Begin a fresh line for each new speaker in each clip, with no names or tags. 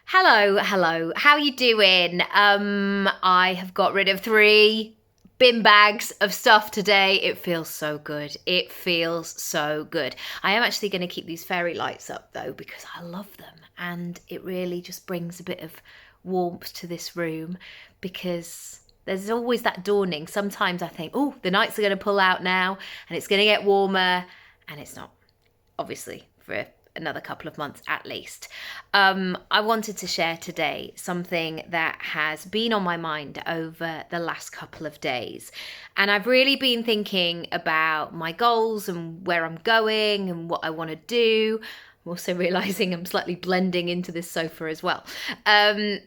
Hello. How you doing? I have got rid of 3 bin bags of stuff today. It feels so good. I am actually going to keep these fairy lights up though because I love them and it really just brings a bit of warmth to this room because there's always that dawning. Sometimes I think, oh, the nights are going to pull out now and it's going to get warmer, and it's not, obviously, for another couple of months at least. I wanted to share today something that has been on my mind over the last couple of days. And I've really been thinking about my goals and where I'm going and what I want to do. I'm also realizing I'm slightly blending into this sofa as well. And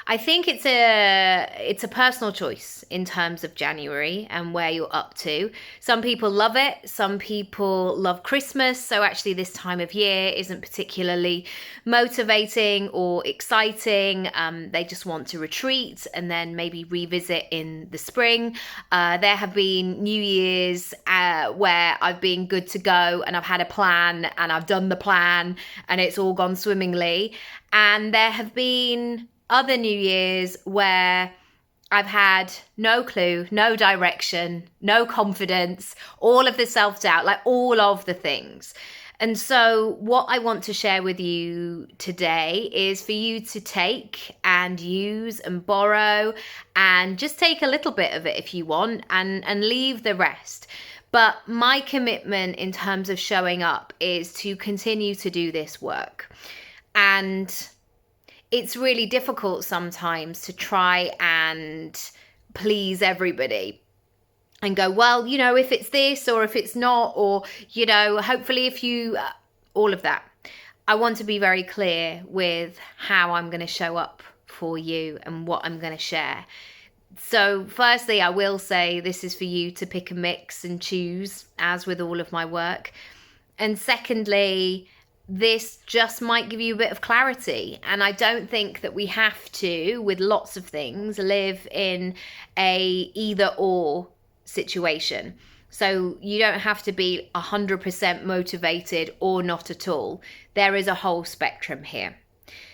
I think it's a personal choice in terms of January and where you're up to. Some people love it. Some people love Christmas. So actually this time of year isn't particularly motivating or exciting. They just want to retreat and then maybe revisit in the spring. There have been New Year's where I've been good to go and I've had a plan and I've done the plan and it's all gone swimmingly. And there have been other New Year's where I've had no clue, no direction, no confidence, all of the self-doubt, like all of the things. And so what I want to share with you today is for you to take and use and borrow and just take a little bit of it if you want and leave the rest. But my commitment in terms of showing up is to continue to do this work. And it's really difficult sometimes to try and please everybody and go, well, if it's this or if it's not, or, hopefully if you, all of that. I want to be very clear with how I'm going to show up for you and what I'm going to share. So firstly, I will say this is for you to pick and mix and choose, as with all of my work. And secondly, this just might give you a bit of clarity. And I don't think that we have to, with lots of things, live in a either or situation. So you don't have to be 100% motivated or not at all. There is a whole spectrum here.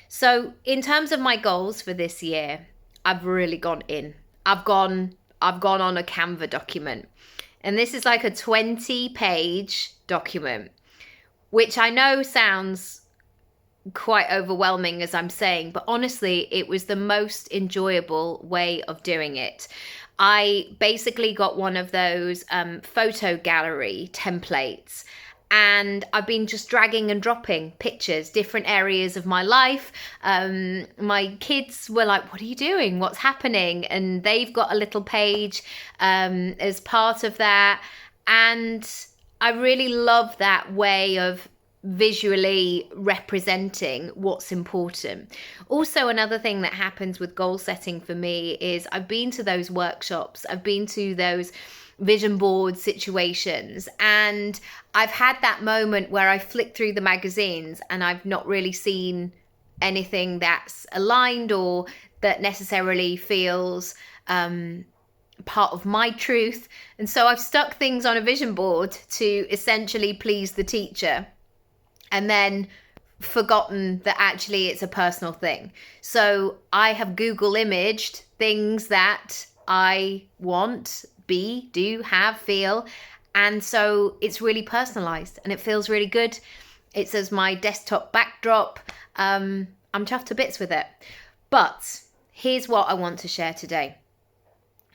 So in terms of my goals for this year, I've really gone in. I've gone on a Canva document. And this is like a 20-page document, which I know sounds quite overwhelming as I'm saying, but honestly, it was the most enjoyable way of doing it. I basically got one of those photo gallery templates, and I've been just dragging and dropping pictures, different areas of my life. My kids were like, what are you doing? What's happening? And they've got a little page as part of that. And I really love that way of visually representing what's important. Also, another thing that happens with goal setting for me is I've been to those workshops, I've been to those vision board situations, and I've had that moment where I flick through the magazines and I've not really seen anything that's aligned or that necessarily feels part of my truth. And so I've stuck things on a vision board to essentially please the teacher and then forgotten that actually it's a personal thing. So I have Google imaged things that I want, be, do, have, feel. And so it's really personalized and it feels really good. It's as my desktop backdrop. I'm chuffed to bits with it. But here's what I want to share today.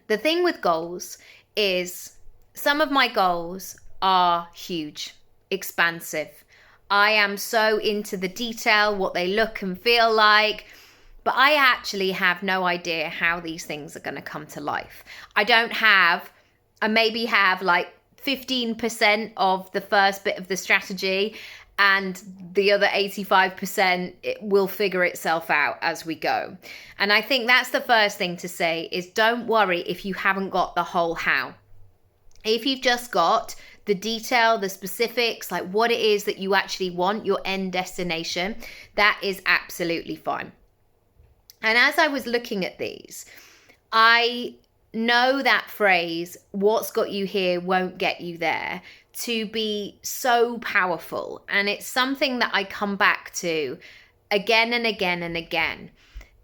The thing with goals is some of my goals are huge, expansive. I am so into the detail, what they look and feel like, but I actually have no idea how these things are going to come to life. I maybe have like 15% of the first bit of the strategy, and the other 85% it will figure itself out as we go. And I think that's the first thing to say is don't worry if you haven't got the whole how. If you've just got the detail, the specifics, like what it is that you actually want, your end destination, that is absolutely fine. And as I was looking at these, I know that phrase, what's got you here won't get you there. to be so powerful. And it's something that I come back to again and again and again,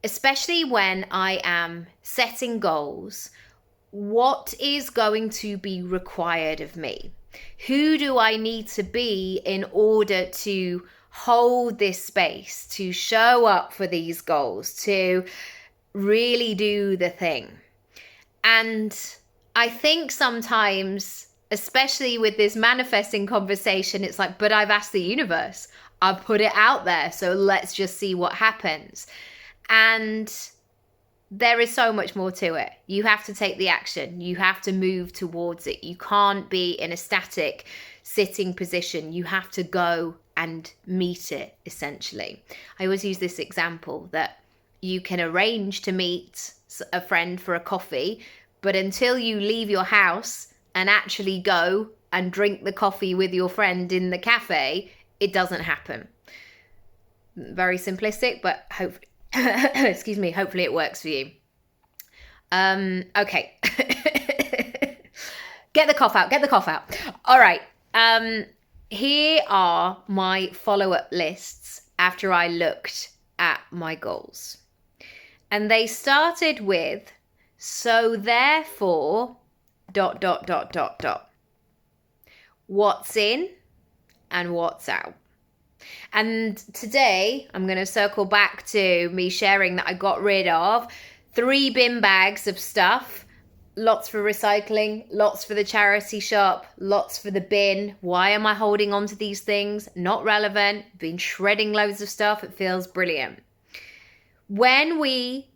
especially when I am setting goals. What is going to be required of me? Who do I need to be in order to hold this space, to show up for these goals, to really do the thing? And I think sometimes, especially with this manifesting conversation, it's like, but I've asked the universe, I've put it out there, so let's just see what happens. And there is so much more to it. You have to take the action. You have to move towards it. You can't be in a static sitting position. You have to go and meet it, essentially. I always use this example that you can arrange to meet a friend for a coffee, but until you leave your house and actually go and drink the coffee with your friend in the cafe, it doesn't happen. Very simplistic, but hopefully, excuse me, hopefully it works for you. Okay. Get the cough out. All right. Here are my follow-up lists after I looked at my goals. And they started with, so therefore, ... What's in and what's out. And today I'm going to circle back to me sharing that I got rid of 3 bin bags of stuff. Lots for recycling, lots for the charity shop, lots for the bin. Why am I holding on to these things? Not relevant. Been shredding loads of stuff. It feels brilliant. When we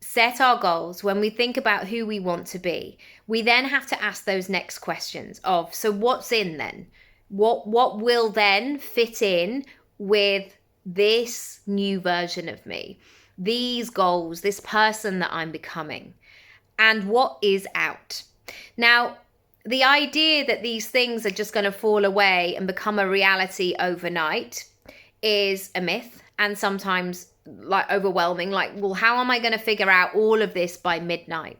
set our goals, when we think about who we want to be, we then have to ask those next questions of, so what's in then? What will then fit in with this new version of me, these goals, this person that I'm becoming, and what is out? Now, the idea that these things are just going to fall away and become a reality overnight is a myth, and sometimes like overwhelming, like, well, how am I going to figure out all of this by midnight?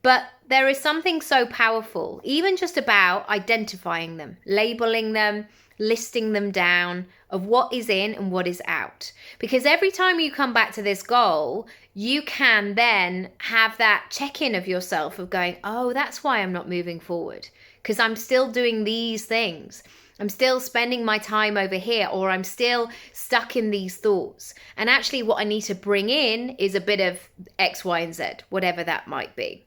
But there is something so powerful, even just about identifying them, labeling them, listing them down of what is in and what is out. Because every time you come back to this goal, you can then have that check-in of yourself of going, oh, that's why I'm not moving forward, because I'm still doing these things. I'm still spending my time over here, or I'm still stuck in these thoughts. And actually what I need to bring in is a bit of X, Y, and Z, whatever that might be.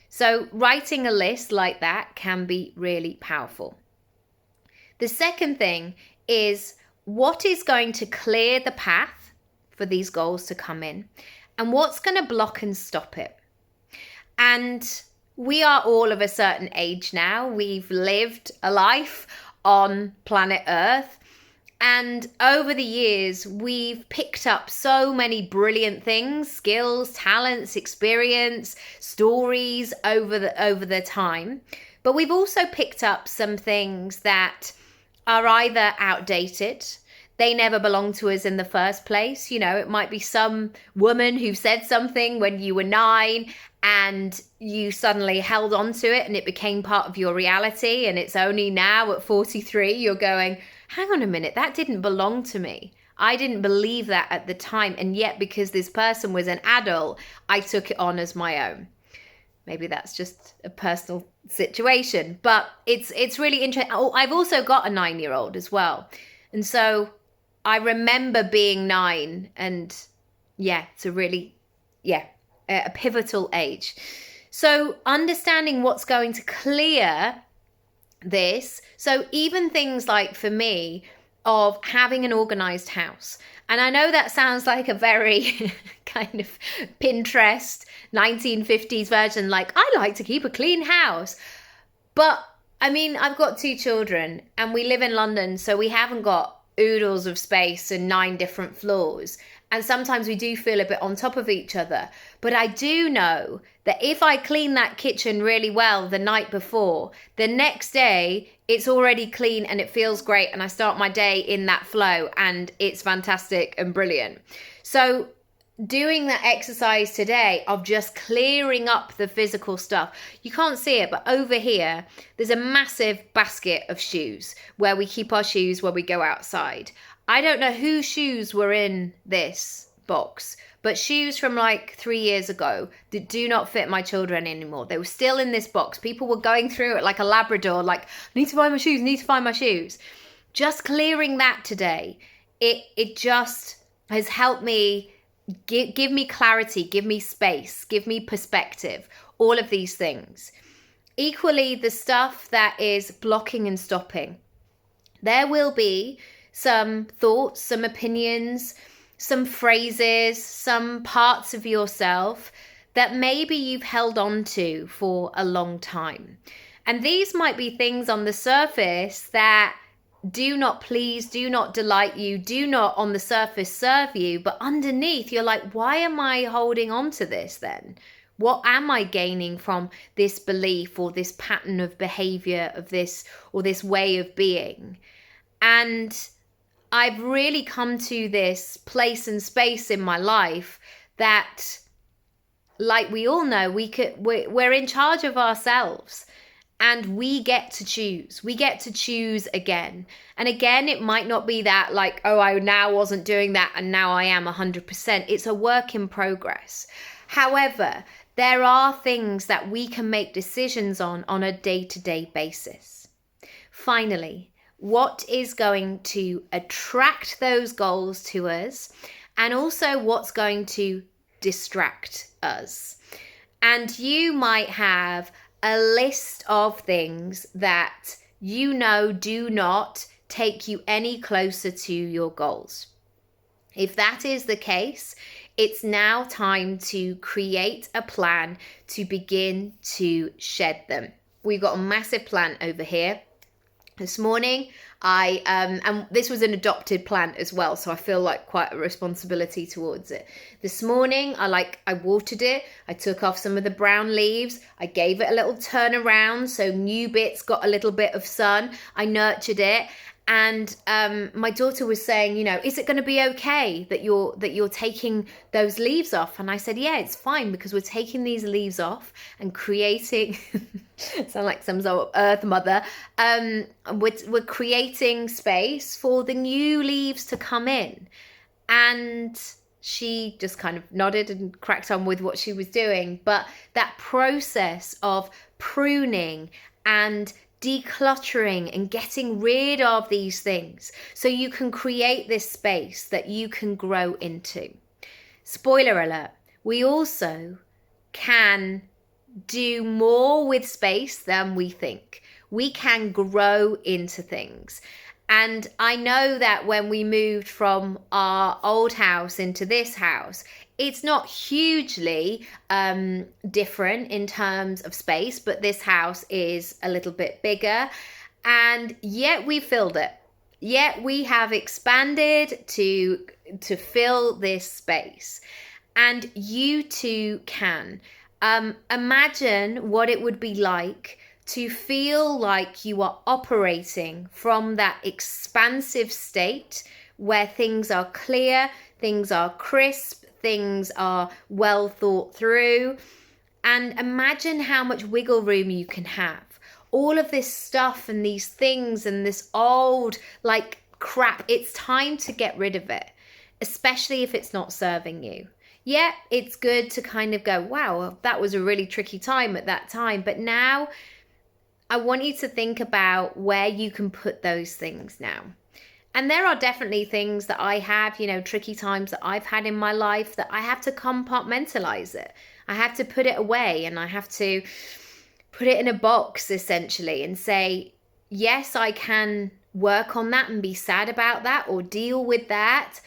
So writing a list like that can be really powerful. The second thing is, what is going to clear the path for these goals to come in, and what's going to block and stop it? And we are all of a certain age now. We've lived a life on planet Earth. And over the years, we've picked up so many brilliant things, skills, talents, experience, stories over the time. But we've also picked up some things that are either outdated, they never belonged to us in the first place. You know, it might be some woman who said something when you were 9 and you suddenly held on to it and it became part of your reality. And it's only now at 43, you're going, hang on a minute, that didn't belong to me. I didn't believe that at the time. And yet, because this person was an adult, I took it on as my own. Maybe that's just a personal situation, but it's really interesting. Oh, I've also got a 9-year-old as well. And so I remember being 9, and it's a really, a pivotal age. So understanding what's going to clear this. So even things like, for me, of having an organized house. And I know that sounds like a very kind of Pinterest 1950s version, like, I like to keep a clean house. But I mean, I've got 2 children and we live in London, so we haven't got oodles of space and 9 different floors. And sometimes we do feel a bit on top of each other. But I do know that if I clean that kitchen really well the night before, the next day it's already clean and it feels great. And I start my day in that flow and it's fantastic and brilliant. So doing that exercise today of just clearing up the physical stuff. You can't see it, but over here, there's a massive basket of shoes where we keep our shoes when we go outside. I don't know whose shoes were in this box, but shoes from like 3 years ago that do not fit my children anymore. They were still in this box. People were going through it like a Labrador, like, need to find my shoes, need to find my shoes. Just clearing that today, it just has helped me give me clarity, give me space, give me perspective, all of these things. Equally, the stuff that is blocking and stopping. There will be some thoughts, some opinions, some phrases, some parts of yourself that maybe you've held on to for a long time. And these might be things on the surface that do not please, do not delight you, do not on the surface serve you, but underneath you're like, why am I holding on to this then? What am I gaining from this belief or this pattern of behavior of this or this way of being? And I've really come to this place and space in my life that, like we all know, we're in charge of ourselves. And we get to choose. We get to choose again. And again, it might not be that like, oh, I now wasn't doing that and now I am 100%. It's a work in progress. However, there are things that we can make decisions on a day-to-day basis. Finally, what is going to attract those goals to us, and also what's going to distract us? And you might have a list of things that you know do not take you any closer to your goals. If that is the case, it's now time to create a plan to begin to shed them. We've got a massive plant over here. This morning, and this was an adopted plant as well, so I feel like quite a responsibility towards it. This morning, I watered it. I took off some of the brown leaves. I gave it a little turn around, so new bits got a little bit of sun. I nurtured it. And my daughter was saying, is it going to be okay that you're taking those leaves off? And I said, yeah, it's fine, because we're taking these leaves off and creating, sound like some sort of earth mother. We're creating space for the new leaves to come in. And she just kind of nodded and cracked on with what she was doing. But that process of pruning and decluttering and getting rid of these things so you can create this space that you can grow into. Spoiler alert, we also can do more with space than we think. We can grow into things. And I know that when we moved from our old house into this house, it's not hugely different in terms of space, but this house is a little bit bigger, and yet we filled it. Yet we have expanded to fill this space, and you too can. Imagine what it would be like to feel like you are operating from that expansive state where things are clear, things are crisp, things are well thought through. And imagine how much wiggle room you can have. All of this stuff and these things and this old crap, it's time to get rid of it, especially if it's not serving you. Yeah, it's good to kind of go, wow, that was a really tricky time at that time. But now I want you to think about where you can put those things now. And there are definitely things that I have, tricky times that I've had in my life that I have to compartmentalize it. I have to put it away, and I have to put it in a box essentially and say, yes, I can work on that and be sad about that or deal with that.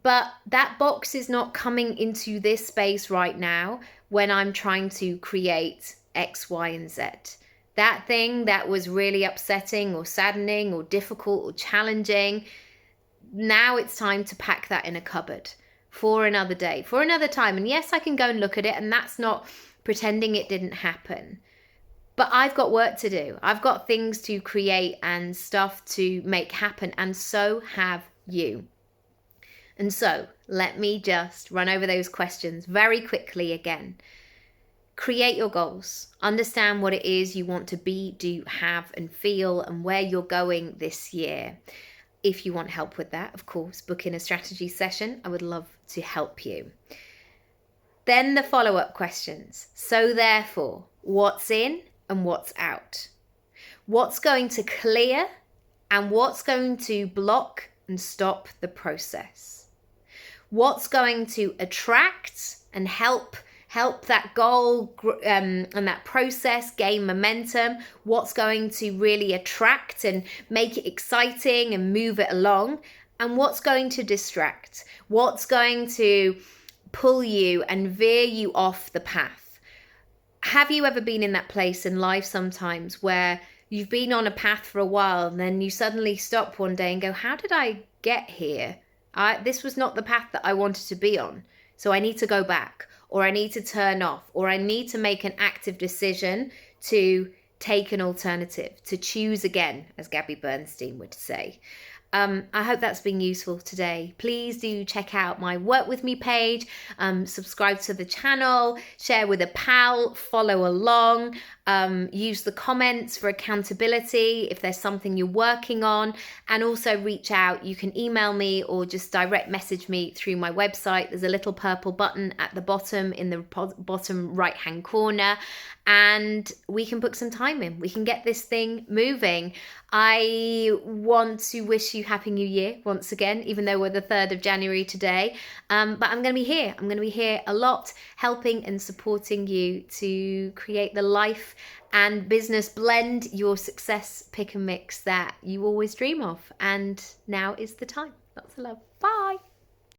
But that box is not coming into this space right now when I'm trying to create X, Y, and Z. That thing that was really upsetting or saddening or difficult or challenging, now it's time to pack that in a cupboard for another day, for another time. And yes, I can go and look at it, and that's not pretending it didn't happen. But I've got work to do. I've got things to create and stuff to make happen, and so have you. And so let me just run over those questions very quickly again. Create your goals. Understand what it is you want to be, do, have, and feel, and where you're going this year. If you want help with that, of course, book in a strategy session. I would love to help you. Then the follow-up questions. So therefore, what's in and what's out? What's going to clear and what's going to block and stop the process? What's going to attract and help that goal and that process gain momentum? What's going to really attract and make it exciting and move it along? And what's going to distract? What's going to pull you and veer you off the path? Have you ever been in that place in life sometimes where you've been on a path for a while and then you suddenly stop one day and go, how did I get here? This was not the path that I wanted to be on. So I need to go back, or I need to turn off, or I need to make an active decision to take an alternative, to choose again, as Gabby Bernstein would say. I hope that's been useful today. Please do check out my Work With Me page, subscribe to the channel, share with a pal, follow along, use the comments for accountability if there's something you're working on, and also reach out. You can email me or just direct message me through my website. There's a little purple button at the bottom in the bottom right hand corner, and we can book some time in. We can get this thing moving. I want to wish you Happy New Year once again, even though we're the 3rd of January today. But I'm going to be here. I'm going to be here a lot, helping and supporting you to create the life and business blend, your success pick and mix that you always dream of. And now is the time. Lots of love. Bye.